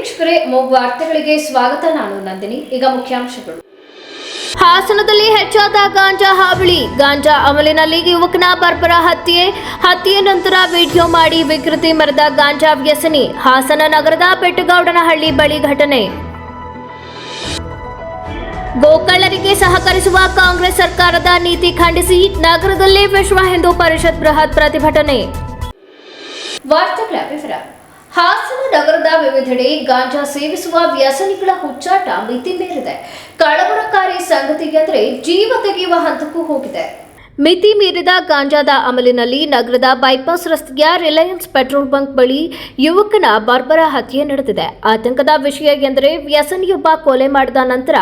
ವೀಕ್ಷಕರೇ, ಮೂಗು ವಾರ್ತೆಗಳಿಗೆ ಸ್ವಾಗತ. ನಾನು ನಂದಿನಿ. ಈಗ ಮುಖ್ಯಾಂಶಗಳು. ಹಾಸನದಲ್ಲಿ ಹೆಚ್ಚಾದ ಗಾಂಜಾ ಹಾವಳಿ. ಗಾಂಜಾ ಅಮಲಿನಲ್ಲಿ ಯುವಕನ ಬರ್ಬರ ಹತ್ಯೆ ನಂತರ ವಿಡಿಯೋ ಮಾಡಿ ವಿಕೃತಿ ಮೆರೆದ ಗಾಂಜಾ ವ್ಯಸನಿ. ಹಾಸನ ನಗರದ ಬೆಟ್ಟಗೌಡನಹಳ್ಳಿ ಬಳಿ ಘಟನೆ. ಗೋಕಳ್ಳರಿಗೆ ಸಹಕರಿಸುವ ಕಾಂಗ್ರೆಸ್ ಸರ್ಕಾರದ ನೀತಿ ಖಂಡಿಸಿ ನಗರದಲ್ಲಿ ವಿಶ್ವ ಹಿಂದೂ ಪರಿಷತ್ ಬೃಹತ್ ಪ್ರತಿಭಟನೆ. ವಾರ್ತೆಗಳ ವಿವರ. ಹಾಸನ ನಗರದ ವಿವಿಧೆಡೆ ಗಾಂಜಾ ಸೇವಿಸುವ ವ್ಯಸನಿಗಳ ಹುಚ್ಚಾಟ ಮಿತಿ ಮೀರಿದೆ. ಕಳವಳಕಾರಿ ಸಂಗತಿ ಎಂದರೆ ಜೀವ ತೆಗೆಯುವ ಹಂತಕ್ಕೂ ಹೋಗಿದೆ. ಮಿತಿ ಮೀರಿದ ಗಾಂಜಾದ ಅಮಲಿನಲ್ಲಿ ನಗರದ ಬೈಪಾಸ್ ರಸ್ತೆಯ ರಿಲಯನ್ಸ್ ಪೆಟ್ರೋಲ್ ಬಂಕ್ ಬಳಿ ಯುವಕನ ಬರ್ಬರ ಹತ್ಯೆ ನಡೆದಿದೆ. ಆತಂಕದ ವಿಷಯ ಎಂದರೆ ವ್ಯಸನಿಯೊಬ್ಬ ಕೊಲೆ ಮಾಡಿದ ನಂತರ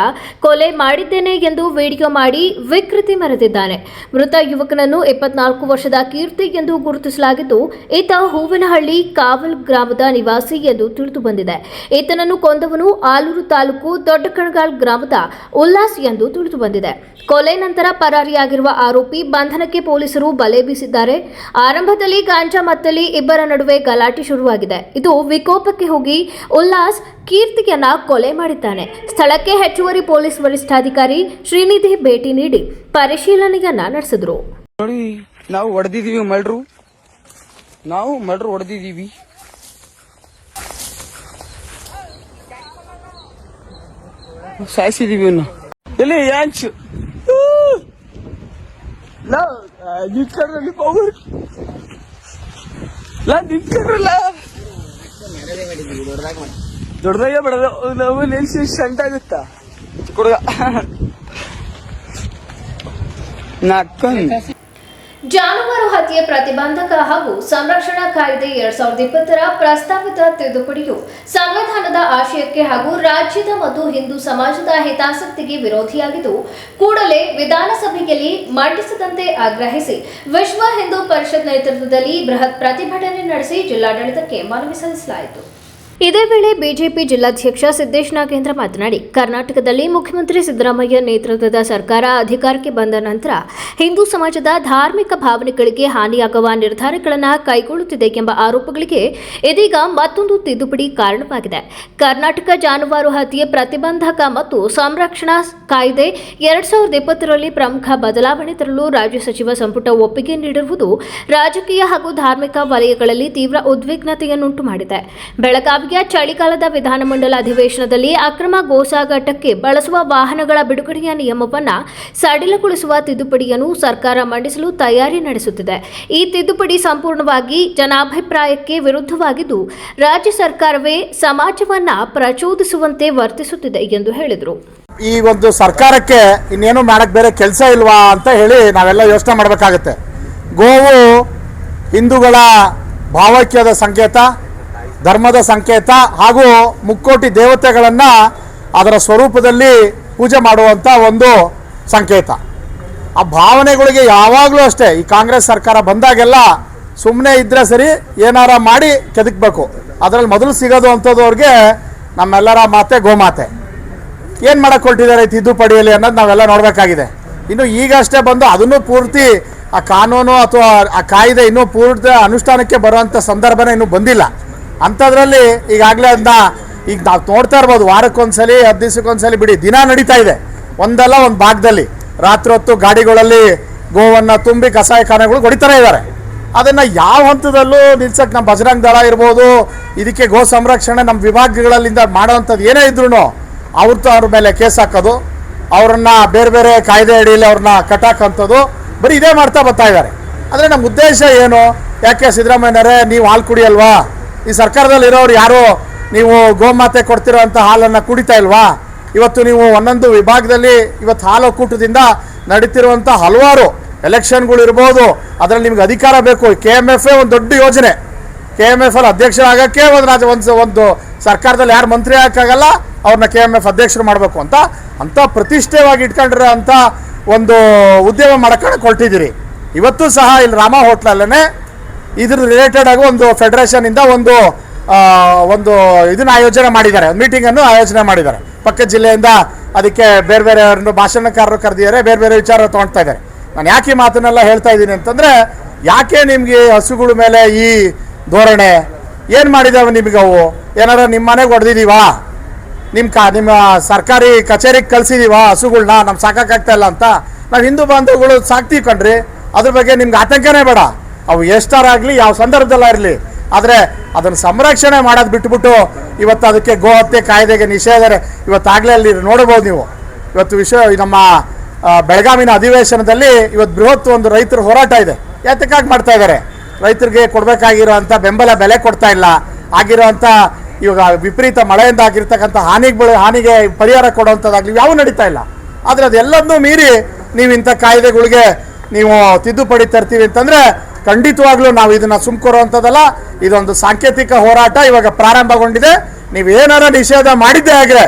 ಕೊಲೆ ಮಾಡಿದ್ದೇನೆ ಎಂದು ವಿಡಿಯೋ ಮಾಡಿ ವಿಕೃತಿ ಮೆರೆದಿದ್ದಾನೆ. ಮೃತ ಯುವಕನನ್ನು 24 ವರ್ಷದ ಕೀರ್ತಿ ಎಂದು ಗುರುತಿಸಲಾಗಿದ್ದು, ಈತ ಹೂವಿನಹಳ್ಳಿ ಕಾವಲ್ ಗ್ರಾಮದ ನಿವಾಸಿ ಎಂದು ತಿಳಿದು ಬಂದಿದೆ. ಈತನನ್ನು ಕೊಂದವನು ಆಲೂರು ತಾಲೂಕು ದೊಡ್ಡಕಣಗಾಲ್ ಗ್ರಾಮದ ಉಲ್ಲಾಸ್ ಎಂದು ತಿಳಿದು ಬಂದಿದೆ. ಕೊಲೆ ನಂತರ ಪರಾರಿಯಾಗಿರುವ ಆರೋಪಿ ಬಂಧನಕ್ಕೆ ಪೊಲೀಸರು ಬಲೆ ಬೀಸಿದ್ದಾರೆ. ಆರಂಭದಲ್ಲಿ ಗಾಂಜಾ ಮತ್ತಲ್ಲಿ ಇಬ್ಬರ ನಡುವೆ ಗಲಾಟೆ ಶುರುವಾಗಿದೆ. ಇದು ವಿಕೋಪಕ್ಕೆ ಹೋಗಿ ಉಲ್ಲಾಸ್ ಕೀರ್ತಿಯನ್ನ ಕೊಲೆ ಮಾಡಿದ್ದಾನೆ. ಸ್ಥಳಕ್ಕೆ ಹೆಚ್ಚುವರಿ ಪೊಲೀಸ್ ವರಿಷ್ಠಾಧಿಕಾರಿ ಶ್ರೀನಿಧಿ ಭೇಟಿ ನೀಡಿ ಪರಿಶೀಲನೆಯನ್ನ ನಡೆಸಿದ್ರು. ನಾವು ಹೊಡೆದಿದ್ದೀವಿ ಮರ್ಡ್ರು ಹೊಡೆದಿದ್ದೀವಿ. ಸಾಯಿಸಿದೀವಿ ಎಲ್ಲಿ ಯಾಂಚು ನಿಂತ್ಕೊಂಡ್ರಲ್ಲಿ ಪವರ್ ನಿಂತ್ಕೊಂಡ್ರಲ್ಲ ದೊಡ್ಡದಾಗೆ ಬೇಡ ನಾವು ನಿಲ್ಸಿ ಶಂಟ್ ಆಗುತ್ತಾ ಕೊಡುಗ ನಾಲ್ಕು. ಜಾನುವಾರು ಹತ್ಯೆ ಪ್ರತಿಬಂಧಕ ಹಾಗೂ ಸಂರಕ್ಷಣಾ ಕಾಯ್ದೆ 2020ರ ಪ್ರಸ್ತಾವಿತ ತಿದ್ದುಪಡಿಯು ಸಂವಿಧಾನದ ಆಶಯಕ್ಕೆ ಹಾಗೂ ರಾಜ್ಯದ ಮತ್ತು ಹಿಂದೂ ಸಮಾಜದ ಹಿತಾಸಕ್ತಿಗೆ ವಿರೋಧಿಯಾಗಿದ್ದು, ಕೂಡಲೇ ವಿಧಾನಸಭೆಯಲ್ಲಿ ಮಂಡಿಸದಂತೆ ಆಗ್ರಹಿಸಿ ವಿಶ್ವ ಹಿಂದೂ ಪರಿಷತ್ ನೇತೃತ್ವದಲ್ಲಿ ಬೃಹತ್ ಪ್ರತಿಭಟನೆ ನಡೆಸಿ ಜಿಲ್ಲಾಡಳಿತಕ್ಕೆ ಮನವಿ ಸಲ್ಲಿಸಲಾಯಿತು. ಇದೇ ವೇಳೆ ಬಿಜೆಪಿ ಜಿಲ್ಲಾಧ್ಯಕ್ಷ ಸಿದ್ದೇಶ್ ನಾಗೇಂದ್ರ ಮಾತನಾಡಿ, ಕರ್ನಾಟಕದಲ್ಲಿ ಮುಖ್ಯಮಂತ್ರಿ ಸಿದ್ದರಾಮಯ್ಯ ನೇತೃತ್ವದ ಸರ್ಕಾರ ಅಧಿಕಾರಕ್ಕೆ ಬಂದ ನಂತರ ಹಿಂದೂ ಸಮಾಜದ ಧಾರ್ಮಿಕ ಭಾವನೆಗಳಿಗೆ ಹಾನಿಯಾಗುವ ನಿರ್ಧಾರಗಳನ್ನು ಕೈಗೊಳ್ಳುತ್ತಿದೆ ಎಂಬ ಆರೋಪಗಳಿಗೆ ಇದೀಗ ಮತ್ತೊಂದು ತಿದ್ದುಪಡಿ ಕಾರಣವಾಗಿದೆ. ಕರ್ನಾಟಕ ಜಾನುವಾರು ಹತ್ಯೆ ಪ್ರತಿಬಂಧಕ ಮತ್ತು ಸಂರಕ್ಷಣಾ ಕಾಯ್ದೆ 2020ರಲ್ಲಿ ಪ್ರಮುಖ ಬದಲಾವಣೆ ತರಲು ರಾಜ್ಯ ಸಚಿವ ಸಂಪುಟ ಒಪ್ಪಿಗೆ ನೀಡಿರುವುದು ರಾಜಕೀಯ ಹಾಗೂ ಧಾರ್ಮಿಕ ವಲಯಗಳಲ್ಲಿ ತೀವ್ರ ಉದ್ವಿಗ್ನತೆಯನ್ನುಂಟು ಮಾಡಿದೆ. ಬೆಳಗಾವಿ ಚಳಿಗಾಲದ ವಿಧಾನಮಂಡಲ ಅಧಿವೇಶನದಲ್ಲಿ ಅಕ್ರಮ ಗೋಸಾಗಾಟಕ್ಕೆ ಬಳಸುವ ವಾಹನಗಳ ಬಿಡುಗಡೆಯ ನಿಯಮವನ್ನು ಸಡಿಲಗೊಳಿಸುವ ತಿದ್ದುಪಡಿಯನ್ನು ಸರ್ಕಾರ ಮಂಡಿಸಲು ತಯಾರಿ ನಡೆಸುತ್ತಿದೆ. ಈ ತಿದ್ದುಪಡಿ ಸಂಪೂರ್ಣವಾಗಿ ಜನಾಭಿಪ್ರಾಯಕ್ಕೆ ವಿರುದ್ಧವಾಗಿದ್ದು, ರಾಜ್ಯ ಸರ್ಕಾರವೇ ಸಮಾಜವನ್ನ ಪ್ರಚೋದಿಸುವಂತೆ ವರ್ತಿಸುತ್ತಿದೆ ಎಂದು ಹೇಳಿದರು. ಈ ಒಂದು ಸರ್ಕಾರಕ್ಕೆ ಇನ್ನೇನು ಮಾಡಕ್ ಬೇರೆ ಕೆಲಸ ಇಲ್ವಾ ಅಂತ ಹೇಳಿ ನಾವೆಲ್ಲ ಯೋಚನೆ ಮಾಡಬೇಕಾಗತ್ತೆ. ಗೋವು ಹಿಂದೂಗಳ ಭಾವೈಕ್ಯದ ಸಂಕೇತ, ಧರ್ಮದ ಸಂಕೇತ ಹಾಗೂ ಮುಕ್ಕೋಟಿ ದೇವತೆಗಳನ್ನು ಅದರ ಸ್ವರೂಪದಲ್ಲಿ ಪೂಜೆ ಮಾಡುವಂಥ ಒಂದು ಸಂಕೇತ. ಆ ಭಾವನೆಗಳಿಗೆ ಯಾವಾಗಲೂ ಅಷ್ಟೇ ಈ ಕಾಂಗ್ರೆಸ್ ಸರ್ಕಾರ ಬಂದಾಗೆಲ್ಲ ಸುಮ್ಮನೆ ಇದ್ದರೆ ಸರಿ, ಏನಾರ ಮಾಡಿ ಕೆದಕಬೇಕು. ಅದರಲ್ಲಿ ಮೊದಲು ಸಿಗೋದು ಅಂಥದ್ದು ಅವ್ರಿಗೆ ನಮ್ಮೆಲ್ಲರ ಮಾತೆ ಗೋಮಾತೆ. ಏನು ಮಾಡಕ್ಕೆ ಹೊರಟಿದ್ದಾರೆ ತಿದ್ದುಪಡಿಯಲ್ಲಿ ಅನ್ನೋದು ನಾವೆಲ್ಲ ನೋಡಬೇಕಾಗಿದೆ. ಇನ್ನು ಈಗಷ್ಟೇ ಬಂದು ಅದನ್ನು ಪೂರ್ತಿ ಆ ಕಾನೂನು ಅಥವಾ ಆ ಕಾಯ್ದೆ ಇನ್ನೂ ಪೂರ್ತಿ ಅನುಷ್ಠಾನಕ್ಕೆ ಬರುವಂಥ ಸಂದರ್ಭನೇ ಇನ್ನೂ ಬಂದಿಲ್ಲ. ಅಂಥದ್ರಲ್ಲಿ ಈಗಾಗಲೇ ಅದನ್ನ ಈಗ ನಾವು ನೋಡ್ತಾ ಇರ್ಬೋದು, ವಾರಕ್ಕೊಂದ್ಸಲಿ 10 ದಿವಸಕ್ಕೊಂದ್ಸಲಿ ಬಿಡಿ ದಿನ ನಡೀತಾ ಇದೆ. ಒಂದಲ್ಲ ಒಂದು ಭಾಗದಲ್ಲಿ ರಾತ್ರಿ ಹೊತ್ತು ಗಾಡಿಗಳಲ್ಲಿ ಗೋವನ್ನು ತುಂಬಿ ಕಸಾಯಿಖಾನೆಗಳು ಹೊಡಿತಾನೆ ಇದ್ದಾರೆ. ಅದನ್ನು ಯಾವ ಹಂತದಲ್ಲೂ ನಿಲ್ಸಕ್ಕೆ ನಮ್ಮ ಬಜರಂಗ ದಳ ಇರ್ಬೋದು, ಇದಕ್ಕೆ ಗೋ ಸಂರಕ್ಷಣೆ ನಮ್ಮ ವಿಭಾಗಗಳಿಂದ ಮಾಡೋವಂಥದ್ದು ಏನೇ ಇದ್ರೂ ಅವ್ರ ಮೇಲೆ ಕೇಸ್ ಹಾಕೋದು, ಅವರನ್ನು ಬೇರೆ ಬೇರೆ ಕಾಯ್ದೆ ಅಡಿಯಲ್ಲಿ ಅವ್ರನ್ನ ಕಟ್ಟಾಕಂಥದ್ದು ಬರೀ ಇದೇ ಮಾಡ್ತಾ ಬರ್ತಾ ಇದ್ದಾರೆ. ಆದರೆ ನಮ್ಮ ಉದ್ದೇಶ ಏನು? ಯಾಕೆ ಸಿದ್ದರಾಮಯ್ಯನವರೇ ನೀವು ಹಾಲು ಕುಡಿಯಲ್ವಾ? ಈ ಸರ್ಕಾರದಲ್ಲಿ ಇರೋರು ಯಾರು ನೀವು ಗೋಮಾತೆ ಕೊಡ್ತಿರೋ ಅಂಥ ಹಾಲನ್ನು ಕುಡಿತಾ ಇಲ್ವಾ? ಇವತ್ತು ನೀವು ಒಂದೊಂದು ವಿಭಾಗದಲ್ಲಿ ಇವತ್ತು ಹಾಲು ಒಕ್ಕೂಟದಿಂದ ನಡೀತಿರುವಂಥ ಹಲವಾರು ಎಲೆಕ್ಷನ್ಗಳು ಇರ್ಬೋದು, ಅದರಲ್ಲಿ ನಿಮ್ಗೆ ಅಧಿಕಾರ ಬೇಕು. KMF ಒಂದು ದೊಡ್ಡ ಯೋಜನೆ. KMF ಅಲ್ಲಿ ಅಧ್ಯಕ್ಷರಾಗೋಕ್ಕೆ ಒಂದು ಸರ್ಕಾರದಲ್ಲಿ ಯಾರು ಮಂತ್ರಿ ಹಾಕಾಗಲ್ಲ ಅವ್ರನ್ನ KMF ಅಧ್ಯಕ್ಷರು ಮಾಡಬೇಕು ಅಂತ ಪ್ರತಿಷ್ಠೆವಾಗಿ ಇಟ್ಕೊಂಡಿರೋ ಅಂಥ ಒಂದು ಉದ್ಯಮ ಮಾಡ್ಕೊಂಡು ಹೊರಟಿದ್ದೀರಿ. ಇವತ್ತು ಸಹ ಇಲ್ಲಿ ರಾಮ ಹೋಟ್ಲಲ್ಲೇ ಇದ್ರ ರಿಲೇಟೆಡ್ ಆಗಿ ಒಂದು ಫೆಡರೇಷನ್ ಇಂದ ಒಂದು ಇದನ್ನ ಆಯೋಜನೆ ಮಾಡಿದ್ದಾರೆ, ಮೀಟಿಂಗನ್ನು ಆಯೋಜನೆ ಮಾಡಿದ್ದಾರೆ. ಪಕ್ಕದ ಜಿಲ್ಲೆಯಿಂದ ಅದಕ್ಕೆ ಬೇರೆ ಬೇರೆ ಭಾಷಣಕಾರರು ಕರೆದಿದ್ದಾರೆ, ಬೇರೆ ಬೇರೆ ವಿಚಾರ ತೊಗೊಳ್ತಾ ಇದ್ದಾರೆ. ನಾನು ಯಾಕೆ ಈ ಮಾತನ್ನೆಲ್ಲ ಹೇಳ್ತಾ ಇದ್ದೀನಿ ಅಂತಂದರೆ, ಯಾಕೆ ನಿಮಗೆ ಹಸುಗಳ ಮೇಲೆ ಈ ಧೋರಣೆ, ಏನು ಮಾಡಿದಾವೆ ನಿಮಗೆ? ಅವು ಏನಾರ ನಿಮ್ಮ ಮನೆಗೆ ಹೊಡೆದಿದ್ದೀವಾ? ನಿಮ್ಮ ಸರ್ಕಾರಿ ಕಚೇರಿಗೆ ಕಳಿಸಿದೀವಾ ಹಸುಗಳ್ನ? ನಮ್ಮ ಸಾಕಾಗ್ತಾ ಇಲ್ಲ ಅಂತ ನಾವು ಹಿಂದೂ ಬಾಂಧವಗಳು ಸಾಕ್ತೀವಿ ಕಣ್ರಿ. ಅದ್ರ ಬಗ್ಗೆ ನಿಮ್ಗೆ ಆತಂಕನೇ ಬೇಡ. ಅವು ಎಷ್ಟಾರಾಗಲಿ ಯಾವ ಸಂದರ್ಭದಲ್ಲಿರಲಿ, ಆದರೆ ಅದನ್ನು ಸಂರಕ್ಷಣೆ ಮಾಡೋದು ಬಿಟ್ಬಿಟ್ಟು ಇವತ್ತು ಅದಕ್ಕೆ ಗೋ ಹತ್ಯೆ ಕಾಯ್ದೆಗೆ ನಿಷೇಧ ಇವತ್ತಾಗಲೇ ಅಲ್ಲಿ ನೋಡ್ಬೋದು ನೀವು. ಇವತ್ತು ನಮ್ಮ ಬೆಳಗಾವಿನ ಅಧಿವೇಶನದಲ್ಲಿ ಇವತ್ತು ಬೃಹತ್ ಒಂದು ರೈತರ ಹೋರಾಟ ಇದೆ. ಯಾತಕ್ಕಾಗಿ ಮಾಡ್ತಾ ಇದ್ದಾರೆ? ರೈತರಿಗೆ ಕೊಡಬೇಕಾಗಿರೋಂಥ ಬೆಂಬಲ ಬೆಲೆ ಕೊಡ್ತಾ ಇಲ್ಲ, ಆಗಿರೋಂಥ ಇವಾಗ ವಿಪರೀತ ಮಳೆಯಿಂದ ಆಗಿರ್ತಕ್ಕಂಥ ಹಾನಿಗೆ ಪರಿಹಾರ ಕೊಡುವಂಥದ್ದಾಗಲಿ ಯಾವ ನಡೀತಾ ಇಲ್ಲ. ಆದರೆ ಅದೆಲ್ಲದನ್ನೂ ಮೀರಿ ನೀವು ಇಂಥ ಕಾಯ್ದೆಗಳಿಗೆ ನೀವು ತಿದ್ದುಪಡಿ ತರ್ತೀವಿ ಅಂತಂದರೆ ಖಂಡಿತವಾಗ್ಲೂ ನಾವು ಇದನ್ನು ಸುಮ್ಕೊರುವಂಥದ್ದಲ್ಲ. ಇದೊಂದು ಸಾಂಕೇತಿಕ ಹೋರಾಟ ಇವಾಗ ಪ್ರಾರಂಭಗೊಂಡಿದೆ. ನೀವೇನಾರ ನಿಷೇಧ ಮಾಡಿದ್ದೇ ಆದರೆ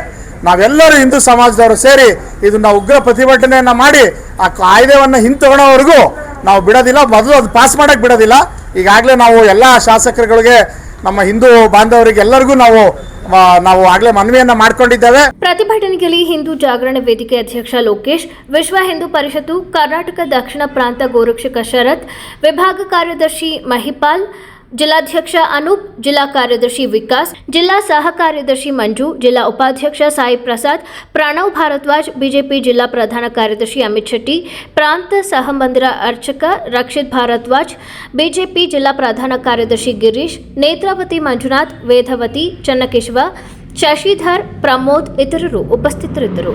ನಾವೆಲ್ಲರೂ ಹಿಂದೂ ಸಮಾಜದವರು ಸೇರಿ ಇದನ್ನ ಉಗ್ರ ಪ್ರತಿಭಟನೆಯನ್ನು ಮಾಡಿ ಆ ಕಾಯ್ದೆಯನ್ನು ಹಿಂತಗೊಳ್ಳೋವರೆಗೂ ನಾವು ಬಿಡೋದಿಲ್ಲ. ಮೊದಲು ಅದು ಪಾಸ್ ಮಾಡೋಕ್ಕೆ ಬಿಡೋದಿಲ್ಲ. ಈಗಾಗಲೇ ನಾವು ಎಲ್ಲ ಶಾಸಕರುಗಳಿಗೆ, ನಮ್ಮ ಹಿಂದೂ ಬಾಂಧವರಿಗೆ ಎಲ್ಲರಿಗೂ ನಾವು ಆಗಲೇ ಮನವಿಯನ್ನು ಮಾಡ್ಕೊಂಡಿದ್ದೇವೆ. ಪ್ರತಿಭಟನೆಯಲ್ಲಿ ಹಿಂದೂ ಜಾಗರಣ ವೇದಿಕೆ ಅಧ್ಯಕ್ಷ ಲೋಕೇಶ್, ವಿಶ್ವ ಹಿಂದೂ ಪರಿಷತ್ತು ಕರ್ನಾಟಕ ದಕ್ಷಿಣ ಪ್ರಾಂತ ಗೋರಕ್ಷಕ ಶರತ್, ವಿಭಾಗ ಕಾರ್ಯದರ್ಶಿ ಮಹಿಪಾಲ್, ಜಿಲ್ಲಾಧ್ಯಕ್ಷ ಅನೂಪ್, ಜಿಲ್ಲಾ ಕಾರ್ಯದರ್ಶಿ ವಿಕಾಸ್, ಜಿಲ್ಲಾ ಸಹ ಕಾರ್ಯದರ್ಶಿ ಮಂಜು, ಜಿಲ್ಲಾ ಉಪಾಧ್ಯಕ್ಷ ಸಾಯಿ ಪ್ರಸಾದ್, ಪ್ರಣವ್ ಭಾರದ್ವಾಜ್, ಬಿಜೆಪಿ ಜಿಲ್ಲಾ ಪ್ರಧಾನ ಕಾರ್ಯದರ್ಶಿ ಅಮಿತ್ ಶೆಟ್ಟಿ, ಪ್ರಾಂತ ಸಹ ಮಂದಿರ ಅರ್ಚಕ ರಕ್ಷಿತ್ ಭಾರದ್ವಾಜ್, ಬಿಜೆಪಿ ಜಿಲ್ಲಾ ಪ್ರಧಾನ ಕಾರ್ಯದರ್ಶಿ ಗಿರೀಶ್, ನೇತ್ರಾವತಿ ಮಂಜುನಾಥ್, ವೇದವತಿ, ಚನ್ನಕೇಶವ, ಶಶಿಧರ್, ಪ್ರಮೋದ್ ಇತರರು ಉಪಸ್ಥಿತರಿದ್ದರು.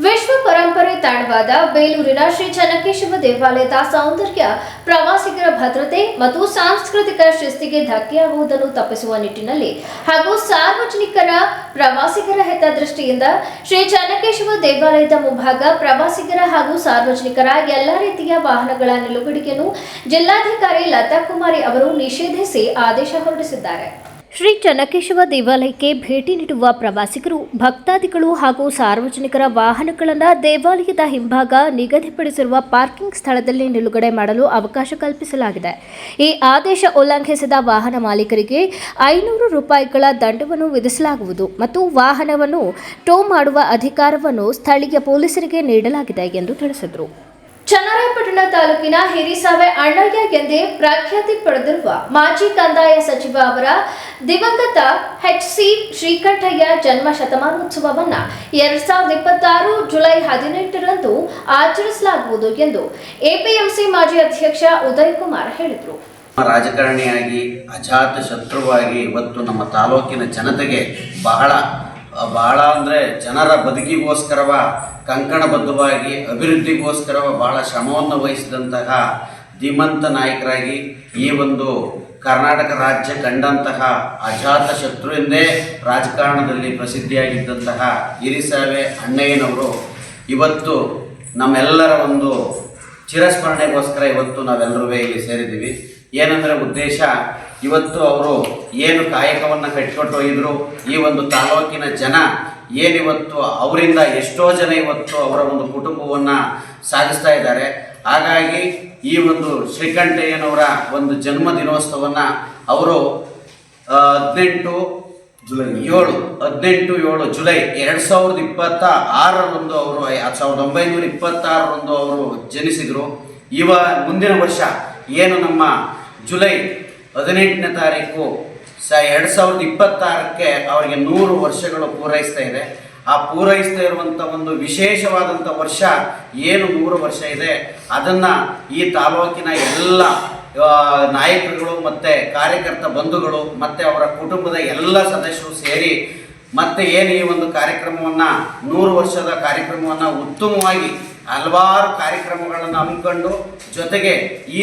ವಿಶ್ವ ಪರಂಪರೆ ತಾಣವಾದ ಬೇಲೂರಿನ ಶ್ರೀ ಚನ್ನಕೇಶವ ದೇವಾಲಯದ ಸೌಂದರ್ಯ ಪ್ರವಾಸಿಗರ ಭದ್ರತೆ ಮತ್ತು ಸಾಂಸ್ಕೃತಿಕ ಶಿಸ್ತಿಗೆ ಧಕ್ಕೆಯಾಗುವುದನ್ನು ತಪ್ಪಿಸುವ ನಿಟ್ಟಿನಲ್ಲಿ ಹಾಗೂ ಸಾರ್ವಜನಿಕರ ಪ್ರವಾಸಿಗರ ಹಿತದೃಷ್ಟಿಯಿಂದ ಶ್ರೀ ಚನ್ನಕೇಶವ ದೇವಾಲಯದ ಮುಂಭಾಗ ಪ್ರವಾಸಿಗರ ಹಾಗೂ ಸಾರ್ವಜನಿಕರ ಎಲ್ಲ ರೀತಿಯ ವಾಹನಗಳ ನಿಲುಗಡೆಯನ್ನು ಜಿಲ್ಲಾಧಿಕಾರಿ ಲತಾ ಕುಮಾರಿ ಅವರು ನಿಷೇಧಿಸಿ ಆದೇಶ ಹೊರಡಿಸಿದ್ದಾರೆ. ಶ್ರೀ ಚನ್ನಕೇಶವ ದೇವಾಲಯಕ್ಕೆ ಭೇಟಿ ನೀಡುವ ಪ್ರವಾಸಿಗರು, ಭಕ್ತಾದಿಗಳು ಹಾಗೂ ಸಾರ್ವಜನಿಕರ ವಾಹನಗಳನ್ನು ದೇವಾಲಯದ ಹಿಂಭಾಗ ನಿಗದಿಪಡಿಸಿರುವ ಪಾರ್ಕಿಂಗ್ ಸ್ಥಳದಲ್ಲಿ ನಿಲುಗಡೆ ಮಾಡಲು ಅವಕಾಶ ಕಲ್ಪಿಸಲಾಗಿದೆ. ಈ ಆದೇಶ ಉಲ್ಲಂಘಿಸಿದ ವಾಹನ ಮಾಲೀಕರಿಗೆ 500 ರೂಪಾಯಿಗಳ ದಂಡವನ್ನು ವಿಧಿಸಲಾಗುವುದು ಮತ್ತು ವಾಹನವನ್ನು ಟೋ ಮಾಡುವ ಅಧಿಕಾರವನ್ನು ಸ್ಥಳೀಯ ಪೊಲೀಸರಿಗೆ ನೀಡಲಾಗಿದೆ ಎಂದು ತಿಳಿಸಿದರು. ಚನ್ನರಾಯಪಟ್ಟಣ ತಾಲೂಕಿನ ಹಿರಿಸಾವೆ ಅಣ್ಣಯ್ಯ ಎಂದೇ ಪ್ರಖ್ಯಾತಿ ಪಡೆದಿರುವ ಮಾಜಿ ಕಂದಾಯ ಸಚಿವ ಅವರ ದಿವಂಗತ ಎಚ್.ಸಿ. ಶ್ರೀಕಂಠಯ್ಯ ಜನ್ಮ ಶತಮಾನೋತ್ಸವವನ್ನು 2026 ಜುಲೈ 18ರಂದು ಆಚರಿಸಲಾಗುವುದು ಎಂದು ಎಪಿಎಂಸಿ ಮಾಜಿ ಅಧ್ಯಕ್ಷ ಉದಯ್ ಕುಮಾರ್ ಹೇಳಿದರು. ರಾಜಕಾರಣಿಯಾಗಿ ಅಜಾತ ಶತ್ರುವಾಗಿ ಇವತ್ತು ನಮ್ಮ ತಾಲೂಕಿನ ಜನತೆಗೆ ಬಹಳ ಅಂದರೆ ಜನರ ಬದುಕಿಗೋಸ್ಕರವ ಕಂಕಣಬದ್ಧವಾಗಿ ಅಭಿವೃದ್ಧಿಗೋಸ್ಕರವ ಬಹಳ ಶ್ರಮವನ್ನು ವಹಿಸಿದಂತಹ ಧೀಮಂತ ನಾಯಕರಾಗಿ ಈ ಒಂದು ಕರ್ನಾಟಕ ರಾಜ್ಯ ಕಂಡಂತಹ ಅಜಾತ ಶತ್ರು ಎಂದೇ ರಾಜಕಾರಣದಲ್ಲಿ ಪ್ರಸಿದ್ಧಿಯಾಗಿದ್ದಂತಹ ಹಿರಿಸಾವೆ ಅಣ್ಣಯ್ಯನವರು ಇವತ್ತು ನಮ್ಮೆಲ್ಲರ ಒಂದು ಚಿರಸ್ಮರಣೆಗೋಸ್ಕರ ಇವತ್ತು ನಾವೆಲ್ಲರೂ ಇಲ್ಲಿ ಸೇರಿದ್ದೀವಿ. ಏನಂದರೆ ಉದ್ದೇಶ, ಇವತ್ತು ಅವರು ಏನು ಕಾಯಕವನ್ನು ಕಟ್ಟಿಕೊಟ್ಟು ಒಯ್ದರು, ಈ ಒಂದು ತಾಲೂಕಿನ ಜನ ಏನಿವತ್ತು ಅವರಿಂದ ಎಷ್ಟೋ ಜನ ಇವತ್ತು ಅವರ ಒಂದು ಕುಟುಂಬವನ್ನು ಸಾಗಿಸ್ತಾ ಇದ್ದಾರೆ. ಹಾಗಾಗಿ ಈ ಒಂದು ಶ್ರೀಕಂಠಯ್ಯನವರ ಒಂದು ಜನ್ಮ ದಿನೋತ್ಸವವನ್ನು ಅವರು 18/7 ಜುಲೈ 2026ರಂದು ಅವರು 1926ರಂದು ಅವರು ಜನಿಸಿದರು. ಮುಂದಿನ ವರ್ಷ ಏನು ನಮ್ಮ ಜುಲೈ 18ನೇ ತಾರೀಕು 2026ಕ್ಕೆ ಅವರಿಗೆ 100 ವರ್ಷಗಳು ಪೂರೈಸ್ತಾ ಇದೆ. ಆ ಪೂರೈಸ್ತಾ ಇರುವಂಥ ಒಂದು ವಿಶೇಷವಾದಂಥ ವರ್ಷ ಏನು 100 ವರ್ಷ ಇದೆ, ಅದನ್ನು ಈ ತಾಲೂಕಿನ ಎಲ್ಲ ನಾಯಕರುಗಳು ಮತ್ತು ಕಾರ್ಯಕರ್ತ ಬಂಧುಗಳು ಮತ್ತು ಅವರ ಕುಟುಂಬದ ಎಲ್ಲ ಸದಸ್ಯರು ಸೇರಿ ಮತ್ತು ಏನು ಈ ಒಂದು ಕಾರ್ಯಕ್ರಮವನ್ನು 100 ವರ್ಷದ ಕಾರ್ಯಕ್ರಮವನ್ನು ಉತ್ತಮವಾಗಿ ಹಲವಾರು ಕಾರ್ಯಕ್ರಮಗಳನ್ನು ಹಮ್ಮಿಕೊಂಡು ಜೊತೆಗೆ ಈ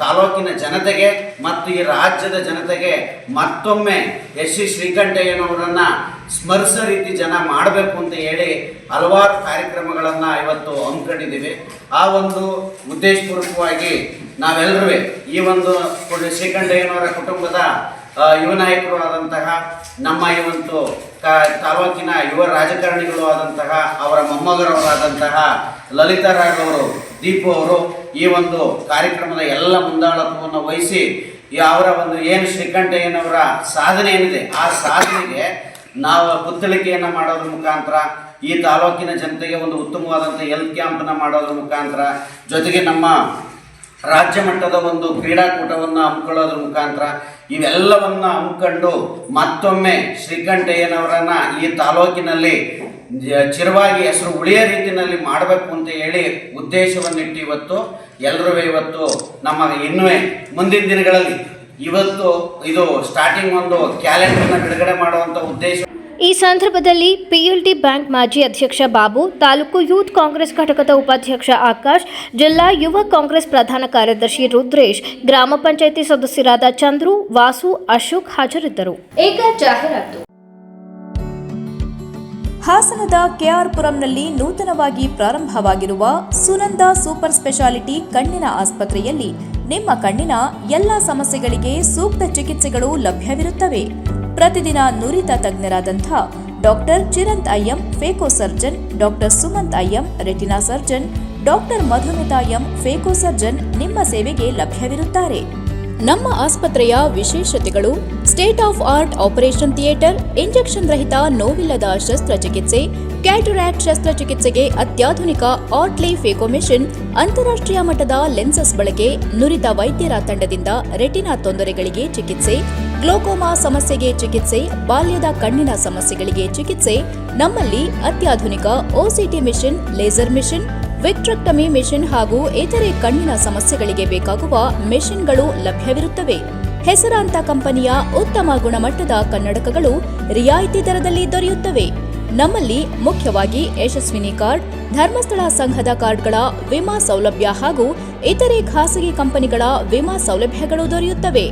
ತಾಲೂಕಿನ ಜನತೆಗೆ ಮತ್ತು ಈ ರಾಜ್ಯದ ಜನತೆಗೆ ಮತ್ತೊಮ್ಮೆ ಎಚ್.ಸಿ. ಶ್ರೀಕಂಠಯ್ಯನವರನ್ನು ಸ್ಮರಿಸೋ ರೀತಿ ಜನ ಮಾಡಬೇಕು ಅಂತ ಹೇಳಿ ಹಲವಾರು ಕಾರ್ಯಕ್ರಮಗಳನ್ನು ಇವತ್ತು ಹಮ್ಮಿಕೊಂಡಿದ್ದೀವಿ. ಆ ಒಂದು ಉದ್ದೇಶಪೂರ್ವಕವಾಗಿ ನಾವೆಲ್ಲರೂ ಈ ಒಂದು ಶ್ರೀಕಂಠಯ್ಯನವರ ಕುಟುಂಬದ ಯುವ ನಾಯಕರು ಆದಂತಹ ನಮ್ಮ ಈ ಒಂದು ತಾಲೂಕಿನ ಯುವ ರಾಜಕಾರಣಿಗಳು ಆದಂತಹ ಅವರ ಮೊಮ್ಮಗರವರಾದಂತಹ ಲಲಿತಾ ರಾಘ್ ಅವರು, ದೀಪು ಅವರು ಈ ಒಂದು ಕಾರ್ಯಕ್ರಮದ ಎಲ್ಲ ಮುಂದಾಳತ್ವವನ್ನು ವಹಿಸಿ ಅವರ ಒಂದು ಏನು ಶ್ರೀಕಂಠಯ್ಯನವರ ಸಾಧನೆ ಏನಿದೆ ಆ ಸಾಧನೆಗೆ ನಾವು ಪುತ್ತಳಿಕೆಯನ್ನು ಮಾಡೋದ್ರ ಮುಖಾಂತರ ಈ ತಾಲೂಕಿನ ಜನತೆಗೆ ಒಂದು ಉತ್ತಮವಾದಂಥ ಹೆಲ್ತ್ ಕ್ಯಾಂಪನ್ನು ಮಾಡೋದ್ರ ಮುಖಾಂತರ ಜೊತೆಗೆ ನಮ್ಮ ರಾಜ್ಯ ಮಟ್ಟದ ಒಂದು ಕ್ರೀಡಾಕೂಟವನ್ನು ಹಮ್ಮಿಕೊಳ್ಳೋದ್ರ ಮುಖಾಂತರ ಇವೆಲ್ಲವನ್ನ ಹಮ್ಮಿಕೊಂಡು ಮತ್ತೊಮ್ಮೆ ಶ್ರೀಕಂಠಯ್ಯನವರನ್ನ ಈ ತಾಲೂಕಿನಲ್ಲಿ ಚಿರವಾಗಿ ಹೆಸರು ಉಳಿಯೋ ರೀತಿಯಲ್ಲಿ ಮಾಡಬೇಕು ಅಂತ ಹೇಳಿ ಉದ್ದೇಶವನ್ನಿಟ್ಟು ಇವತ್ತು ನಮ್ಮ ಇನ್ನೂ ಮುಂದಿನ ದಿನಗಳಲ್ಲಿ ಇವತ್ತು ಇದು ಸ್ಟಾರ್ಟಿಂಗ್ ಒಂದು ಕ್ಯಾಲೆಂಡರ್ನ ಬಿಡುಗಡೆ ಮಾಡುವಂಥ ಉದ್ದೇಶ. ಈ ಸಂದರ್ಭದಲ್ಲಿ ಪಿಎಲ್ಡಿ ಬ್ಯಾಂಕ್ ಮಾಜಿ ಅಧ್ಯಕ್ಷ ಬಾಬು, ತಾಲೂಕು ಯೂತ್ ಕಾಂಗ್ರೆಸ್ ಘಟಕದ ಉಪಾಧ್ಯಕ್ಷ ಆಕಾಶ್, ಜಿಲ್ಲಾ ಯುವ ಕಾಂಗ್ರೆಸ್ ಪ್ರಧಾನ ಕಾರ್ಯದರ್ಶಿ ರುದ್ರೇಶ್, ಗ್ರಾಮ ಪಂಚಾಯಿತಿ ಸದಸ್ಯರಾದ ಚಂದ್ರು, ವಾಸು, ಅಶೋಕ್ ಹಾಜರಿದ್ದರು. ಈಗ ಜಾಹೀರಾತು. ಹಾಸನದ ಕೆಆರ್ ಪುರಂನಲ್ಲಿ ನೂತನವಾಗಿ ಪ್ರಾರಂಭವಾಗಿರುವ ಸುನಂದ ಸೂಪರ್ ಸ್ಪೆಷಾಲಿಟಿ ಕಣ್ಣಿನ ಆಸ್ಪತ್ರೆಯಲ್ಲಿ ನಿಮ್ಮ ಕಣ್ಣಿನ ಎಲ್ಲ ಸಮಸ್ಯೆಗಳಿಗೆ ಸೂಕ್ತ ಚಿಕಿತ್ಸೆಗಳು ಲಭ್ಯವಿರುತ್ತವೆ. ಪ್ರತಿದಿನ ನುರಿತ ತಜ್ಞರಾದಂಥ doctor Chiranth IM phaco surgeon, doctor Sumanth IM retina surgeon, doctor Madhumita M phaco surgeon ನಿಮ್ಮ ಸೇವೆಗೆ ಲಭ್ಯವಿರುತ್ತಾರೆ. ನಮ್ಮ ಆಸ್ಪತ್ರೆಯ ವಿಶೇಷತೆಗಳು: state of art operation theatre, injection ರಹಿತ ನೋವಿಲ್ಲದ ಶಸ್ತ್ರಚಿಕಿತ್ಸೆ, ಕ್ಯಾಟರಾಕ್ಟ್ ಶಸ್ತ್ರಚಿಕಿತ್ಸೆಗೆ ಅತ್ಯಾಧುನಿಕ ಆಟ್ಲಿ ಫೇಕೋ ಮೆಷಿನ್, ಅಂತಾರಾಷ್ಟ್ರೀಯ ಮಟ್ಟದ ಲೆನ್ಸಸ್ ಬಳಕೆ, ನುರಿತ ವೈದ್ಯರ ತಂಡದಿಂದ ರೆಟಿನಾ ತೊಂದರೆಗಳಿಗೆ ಚಿಕಿತ್ಸೆ, ಗ್ಲೋಕೋಮಾ ಸಮಸ್ಯೆಗೆ ಚಿಕಿತ್ಸೆ, ಬಾಲ್ಯದ ಕಣ್ಣಿನ ಸಮಸ್ಯೆಗಳಿಗೆ ಚಿಕಿತ್ಸೆ. ನಮ್ಮಲ್ಲಿ ಅತ್ಯಾಧುನಿಕ OCT machine, laser machine, vitrectomy machine ಹಾಗೂ ಇತರೆ ಕಣ್ಣಿನ ಸಮಸ್ಯೆಗಳಿಗೆ ಬೇಕಾಗುವ ಮೆಷಿನ್ಗಳು ಲಭ್ಯವಿರುತ್ತವೆ. ಹೆಸರಾಂತ ಕಂಪನಿಯ ಉತ್ತಮ ಗುಣಮಟ್ಟದ ಕನ್ನಡಕಗಳು ರಿಯಾಯಿತಿ ದರದಲ್ಲಿ ದೊರೆಯುತ್ತವೆ. ನಮ್ಮಲ್ಲಿ ಮುಖ್ಯವಾಗಿ ಯಶಸ್ವಿನಿ ಕಾರ್ಡ್, ಧರ್ಮಸ್ಥಳ ಸಂಘದ ಕಾರ್ಡ್ಗಳ ವಿಮಾ ಸೌಲಭ್ಯ ಹಾಗೂ ಇತರೆ ಖಾಸಗಿ ಕಂಪನಿಗಳ ವಿಮಾ ಸೌಲಭ್ಯಗಳು ದೊರೆಯುತ್ತವೆ.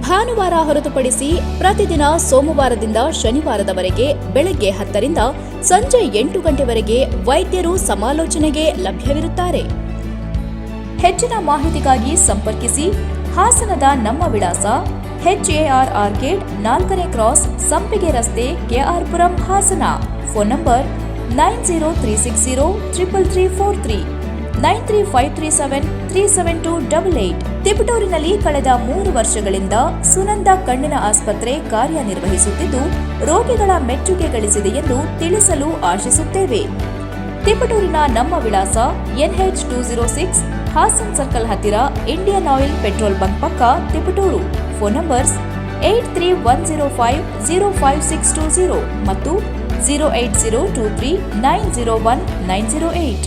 ಭಾನುವಾರ ಹೊರತುಪಡಿಸಿ ಪ್ರತಿದಿನ ಸೋಮವಾರದಿಂದ ಶನಿವಾರದವರೆಗೆ ಬೆಳಗ್ಗೆ 10 ರಿಂದ ಸಂಜೆ 8 ಗಂಟೆವರೆಗೆ ವೈದ್ಯರು ಸಮಾಲೋಚನೆಗೆ ಲಭ್ಯವಿರುತ್ತಾರೆ. ಹೆಚ್ಚಿನ ಮಾಹಿತಿಗಾಗಿ ಸಂಪರ್ಕಿಸಿ. ಹಾಸನದ ನಮ್ಮ ವಿಳಾಸ HAR ಆರ್ಕೇಡ್ 4ನೇ ಕ್ರಾಸ್, ಸಂಪಿಗೆ ರಸ್ತೆ, ಕೆಆರ್ ಪುರಂ, ಹಾಸನ. Phone number 9036033343, 9353737288. ತಿಪಟೂರಿನಲ್ಲಿ ಕಳೆದ 3 ವರ್ಷಗಳಿಂದ ಸುನಂದ ಕಣ್ಣಿನ ಆಸ್ಪತ್ರೆ ಕಾರ್ಯನಿರ್ವಹಿಸುತ್ತಿದ್ದು ರೋಗಿಗಳ ಮೆಚ್ಚುಗೆ ಗಳಿಸಿದೆ ಎಂದು ತಿಳಿಸಲು ಆಶಿಸುತ್ತೇವೆ. ತಿಪಟೂರಿನ ನಮ್ಮ ವಿಳಾಸ NH 206, ಹಾಸನ್ ಸರ್ಕಲ್ ಹತ್ತಿರ, ಇಂಡಿಯನ್ ಆಯಿಲ್ ಪೆಟ್ರೋಲ್ ಬಂಕ್ ಪಕ್ಕ, ತಿಪಟೂರು. ಫೋನ್ ನಂಬರ್ಸ್ 8310505620 ಮತ್ತು 08023901908.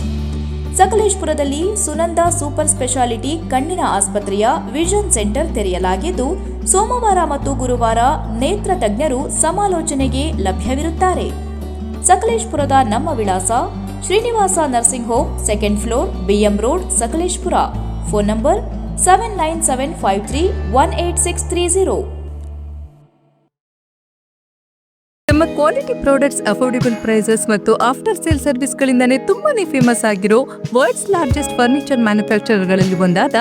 ಸಕಲೇಶಪುರದಲ್ಲಿ ಸುನಂದ ಸೂಪರ್ ಸ್ಪೆಷಾಲಿಟಿ ಕಣ್ಣಿನ ಆಸ್ಪತ್ರೆಯ ವಿಷನ್ ಸೆಂಟರ್ ತೆರೆಯಲಾಗಿದ್ದು ಸೋಮವಾರ ಮತ್ತು ಗುರುವಾರ ನೇತ್ರ ತಜ್ಞರು ಸಮಾಲೋಚನೆಗೆ ಲಭ್ಯವಿರುತ್ತಾರೆ. ಸಕಲೇಶಪುರದ ನಮ್ಮ ವಿಳಾಸ Srinivasa nursing home, 2nd floor, BM road, Sakleshpur. Phone number 7975318630. ನಮ್ಮ ಕ್ವಾಲಿಟಿ ಪ್ರಾಡಕ್ಟ್ಸ್, ಅಫೋರ್ಡೆಬಲ್ ಪ್ರೈಸಸ್ ಮತ್ತು ಆಫ್ಟರ್ ಸೇಲ್ ಸರ್ವಿಸ್ಗಳಿಂದಾನೇ ತುಂಬಾನೇ ಫೇಮಸ್ ಆಗಿರೋ ವರ್ಲ್ಡ್ಸ್ ಲಾರ್ಜೆಸ್ಟ್ ಫರ್ನಿಚರ್ ಮ್ಯಾನುಫ್ಯಾಕ್ಚರರ್ಗಳಲ್ಲಿ ಒಂದಾದ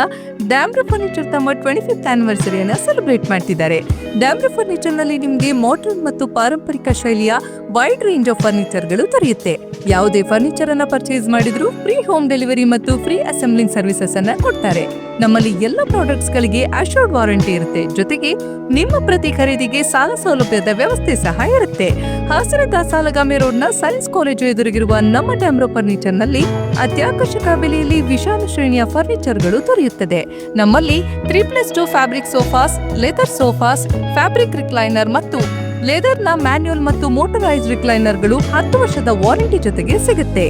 ಡ್ಯಾಮ್ರೋ ಫರ್ನಿಚರ್ ತಮ್ಮ 25th ಆನಿವರ್ಸರಿಯನ್ನು ಸೆಲೆಬ್ರೇಟ್ ಮಾಡ್ತಿದ್ದಾರೆ. ಡ್ಯಾಮ್ರೋ ಫರ್ನಿಚರ್ನಲ್ಲಿ ನಿಮಗೆ ಮಾಡರ್ನ್ ಮತ್ತು ಪಾರಂಪರಿಕ ಶೈಲಿಯ ವೈಡ್ ರೇಂಜ್ ಆಫ್ ಫರ್ನಿಚರ್ಗಳು ದೊರೆಯುತ್ತೆ. ಯಾವುದೇ ಫರ್ನಿಚರ್ ಅನ್ನ ಪರ್ಚೇಸ್ ಮಾಡಿದ್ರು ಫ್ರೀ ಹೋಮ್ ಡೆಲಿವರಿ ಮತ್ತು ಫ್ರೀ ಅಸೆಂಬ್ಲಿಂಗ್ ಸರ್ವಿಸಸ್ ಅನ್ನ ಕೊಡ್ತಾರೆ. ನಮ್ಮಲ್ಲಿ ಎಲ್ಲ ಪ್ರಾಡಕ್ಟ್ಸ್ ಗಳಿಗೆ ಅಶ್ಯೂರ್ಡ್ ವಾರಂಟಿ ಇರುತ್ತೆ. ಜೊತೆಗೆ ನಿಮ್ಮ ಪ್ರತಿ ಖರೀದಿಗೆ ಸಾಲ ಸೌಲಭ್ಯದ ವ್ಯವಸ್ಥೆ ಸಹ ಇರುತ್ತೆ. ಹಾಸನದ ಸಾಲಗಾಮಿ ರೋಡ್ನ ಸೈನ್ಸ್ ಕಾಲೇಜು ಎದುರಿಗಿರುವ ನಮ್ಮ ಡ್ಯಾಮ್ರೋ ಫರ್ನಿಚರ್ ನಲ್ಲಿ ಅತ್ಯಾಕರ್ಷಕ ಬೆಲೆಯಲ್ಲಿ ವಿಶಾಲ ಶ್ರೇಣಿಯ ಫರ್ನಿಚರ್ಗಳು ದೊರೆಯುತ್ತದೆ. ನಮ್ಮಲ್ಲಿ 3+2 fabric sofas, leather sofas, fabric recliner ಮತ್ತು ಲೆದರ್ನ ಮ್ಯಾನ್ಯುಯಲ್ ಮತ್ತು ಮೋಟರೈಸ್ಡ್ ರಿಕ್ಲೈನರ್ಗಳು 10 ವರ್ಷದ ವಾರಂಟಿ ಜೊತೆಗೆ ಸಿಗುತ್ತೆ.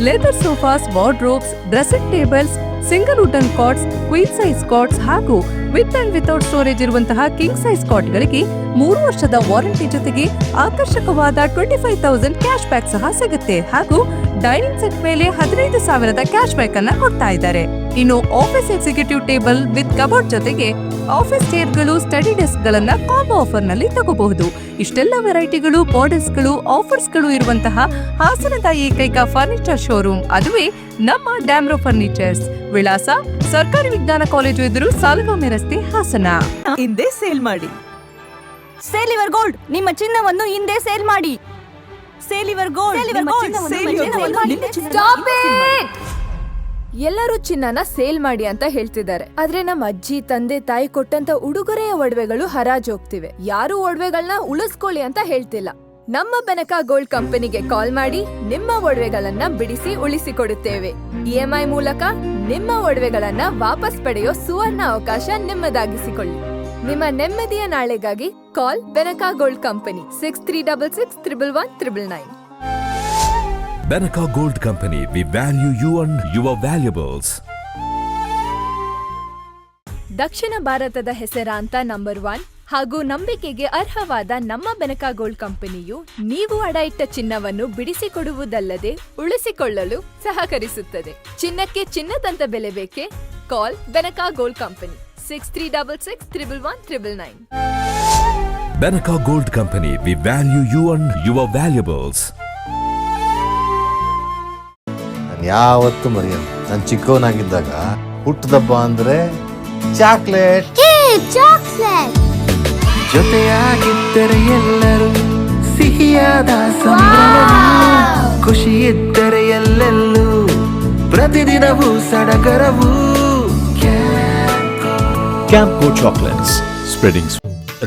Leather sofas, wardrobes, dressing tables, single wooden quartz, queen size quartz ಹಾಗೂ ವಿತ್ ಅಂಡ್ ವಿತೌಟ್ ಸ್ಟೋರೇಜ್ ಇರುವಂತಹ ಕಿಂಗ್ ಸೈಜ್ ಕಾಟ್ಗಳಿಗೆ 3 ವರ್ಷದ ವಾರಂಟಿ ಜೊತೆಗೆ ಆಕರ್ಷಕವಾದ 25,000 ಕ್ಯಾಶ್ ಬ್ಯಾಕ್ ಸಹ ಸಿಗುತ್ತೆ. ಹಾಗೂ ಡೈನಿಂಗ್ ಸೆಟ್ ಮೇಲೆ 15,000 ಕ್ಯಾಶ್ ಬ್ಯಾಕ್ ಅನ್ನ ಕೊಡ್ತಾ ಇದ್ದಾರೆ. ಇನ್ನು office executive table with cupboard ಜೊತೆಗೆ ಆಫೀಸ್ ಚೇರ್ಗಳು, ಸ್ಟಡಿ ಡೆಸ್ಕ್ ಗಳನ್ನ ಕಾಂಬೋ ಆಫರ್ ನಲ್ಲಿ ತಗೋಬಹುದು. ಇಷ್ಟೆಲ್ಲ ವೆರೈಟಿಗಳು, ಮಾಡೆಲ್ಸ್ಗಳು, ಆಫರ್ಸ್ಗಳು ಇರುವಂತಹ ಹಾಸನದ ಏಕೈಕ ಫರ್ನಿಚರ್ ಶೋರೂಮ್ ಅದುವೇ ನಮ್ಮ ಡ್ಯಾಮ್ರೋ ಫರ್ನಿಚರ್ಸ್. ವಿಳಾಸ ಸರ್ಕಾರಿ ವಿಜ್ಞಾನ ಕಾಲೇಜು ಎದುರು, ಸಾಲಗಾಮಿ ರಸ್ತೆ, ಹಾಸನ. ಹಿಂದೆ ಸೇಲ್ ಮಾಡಿ. ಸೇಲ್ ಯುವರ್ ಗೋಲ್ಡ್, ನಿಮ್ಮ ಚಿನ್ನವನ್ನು ಹಿಂದೆ ಸೇಲ್ ಮಾಡಿ. ಸೇಲ್ ಯುವರ್ ಗೋಲ್ಡ್, ಎಲ್ಲರೂ ಚಿನ್ನನ ಸೇಲ್ ಮಾಡಿ ಅಂತ ಹೇಳ್ತಿದ್ದಾರೆ. ಆದ್ರೆ ನಮ್ಮ ಅಜ್ಜಿ, ತಂದೆ, ತಾಯಿ ಕೊಟ್ಟಂತ ಉಡುಗೊರೆಯ ಒಡವೆಗಳು ಹರಾಜು ಹೋಗ್ತಿವೆ. ಯಾರು ಒಡವೆಗಳನ್ನ ಉಳಿಸ್ಕೊಳ್ಳಿ ಅಂತ ಹೇಳ್ತಿಲ್ಲ. ನಮ್ಮ ಬೆನಕ ಗೋಲ್ಡ್ ಕಂಪನಿಗೆ ಕಾಲ್ ಮಾಡಿ ನಿಮ್ಮ ಒಡವೆಗಳನ್ನ ಬಿಡಿಸಿ ಉಳಿಸಿಕೊಡುತ್ತೇವೆ. EMI ಮೂಲಕ ನಿಮ್ಮ ಒಡವೆಗಳನ್ನ ವಾಪಸ್ ಪಡೆಯೋ ಸುವರ್ಣ ಅವಕಾಶ ನಿಮ್ಮದಾಗಿಸಿಕೊಳ್ಳಿ. ನಿಮ್ಮ ನೆಮ್ಮದಿಯ ನಾಳೆಗಾಗಿ ಕಾಲ್ Benaka gold company 6366 111 999. Benaka Gold Company, we value you and your valuables. ದಕ್ಷಿಣ ಭಾರತದ ಹೆಸರಾಂತ ನಂಬರ್ 1 ಹಾಗೂ ನಂಬಿಕೆಗೆ ಅರ್ಹವಾದ ನಮ್ಮ ಬೆನಕಾ ಗೋಲ್ಡ್ ಕಂಪನಿಯು ನೀವು ಅಡ ಇಟ್ಟ ಚಿನ್ನವನ್ನು ಬಿಡಿಸಿಕೊಡುವುದಲ್ಲದೆ ಉಳಿಸಿಕೊಳ್ಳಲು ಸಹಕರಿಸುತ್ತದೆ. ಚಿನ್ನಕ್ಕೆ ಚಿನ್ನದಂತ ಬೆಲೆ ಬೇಕೆ? ಕಾಲ್ Benaka gold company 6366 111 999. Benaka Gold Company, we value you and your valuables. ನಾನು ಯಾವತ್ತೂ ಮರೆಯಲ್ಲ. ನಾನು ಚಿಕ್ಕವನಾಗಿದ್ದಾಗ ಹುಟ್ಟದಬ್ಬ ಅಂದ್ರೆ ಚಾಕ್ಲೇಟ್. ಜೊತೆಯಾಗಿದ್ದರೆ ಎಲ್ಲರೂ ಸಿಹಿಯಾದ ಸಂಭ್ರಮವು, ಖುಷಿ ಇದ್ದರೆ ಎಲ್ಲೆಲ್ಲೂ ಪ್ರತಿದಿನವೂ ಸಡಗರವು. Campco chocolates spreading.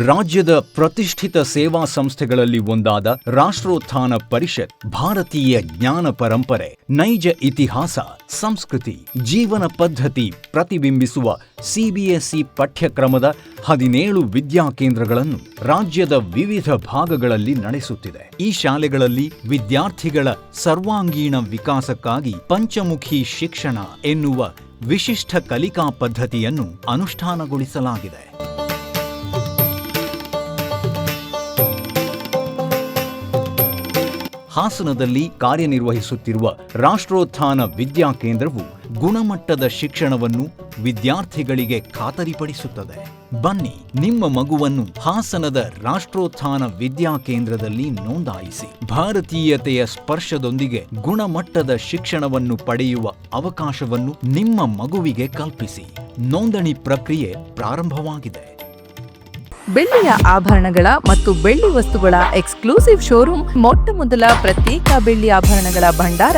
ರಾಜ್ಯದ ಪ್ರತಿಷ್ಠಿತ ಸೇವಾ ಸಂಸ್ಥೆಗಳಲ್ಲಿ ಒಂದಾದ ರಾಷ್ಟ್ರೋತ್ಥಾನ ಪರಿಷತ್ ಭಾರತೀಯ ಜ್ಞಾನ ಪರಂಪರೆ, ನೈಜ ಇತಿಹಾಸ, ಸಂಸ್ಕೃತಿ, ಜೀವನ ಪದ್ಧತಿ ಪ್ರತಿಬಿಂಬಿಸುವ ಸಿಬಿಎಸ್ಇ ಪಠ್ಯಕ್ರಮದ 17 ವಿದ್ಯಾಕೇಂದ್ರಗಳನ್ನು ರಾಜ್ಯದ ವಿವಿಧ ಭಾಗಗಳಲ್ಲಿ ನಡೆಸುತ್ತಿದೆ. ಈ ಶಾಲೆಗಳಲ್ಲಿ ವಿದ್ಯಾರ್ಥಿಗಳ ಸರ್ವಾಂಗೀಣ ವಿಕಾಸಕ್ಕಾಗಿ ಪಂಚಮುಖಿ ಶಿಕ್ಷಣ ಎನ್ನುವ ವಿಶಿಷ್ಟ ಕಲಿಕಾ ಪದ್ಧತಿಯನ್ನು ಅನುಷ್ಠಾನಗೊಳಿಸಲಾಗಿದೆ. ಹಾಸನದಲ್ಲಿ ಕಾರ್ಯನಿರ್ವಹಿಸುತ್ತಿರುವ ರಾಷ್ಟ್ರೋತ್ಥಾನ ವಿದ್ಯಾಕೇಂದ್ರವು ಗುಣಮಟ್ಟದ ಶಿಕ್ಷಣವನ್ನು ವಿದ್ಯಾರ್ಥಿಗಳಿಗೆ ಖಾತರಿಪಡಿಸುತ್ತದೆ. ಬನ್ನಿ, ನಿಮ್ಮ ಮಗುವನ್ನು ಹಾಸನದ ರಾಷ್ಟ್ರೋತ್ಥಾನ ವಿದ್ಯಾಕೇಂದ್ರದಲ್ಲಿ ನೋಂದಾಯಿಸಿ ಭಾರತೀಯತೆಯ ಸ್ಪರ್ಶದೊಂದಿಗೆ ಗುಣಮಟ್ಟದ ಶಿಕ್ಷಣವನ್ನು ಪಡೆಯುವ ಅವಕಾಶವನ್ನು ನಿಮ್ಮ ಮಗುವಿಗೆ ಕಲ್ಪಿಸಿ. ನೋಂದಣಿ ಪ್ರಕ್ರಿಯೆ ಪ್ರಾರಂಭವಾಗಿದೆ. ಬೆಳ್ಳಿಯ ಆಭರಣಗಳ ಮತ್ತು ಬೆಳ್ಳಿ ವಸ್ತುಗಳ ಎಕ್ಸ್ಕ್ಲೂಸಿವ್ ಶೋರೂಮ್, ಮೊಟ್ಟ ಮೊದಲ ಪ್ರತ್ಯೇಕ ಬೆಳ್ಳಿ ಆಭರಣಗಳ ಭಂಡಾರ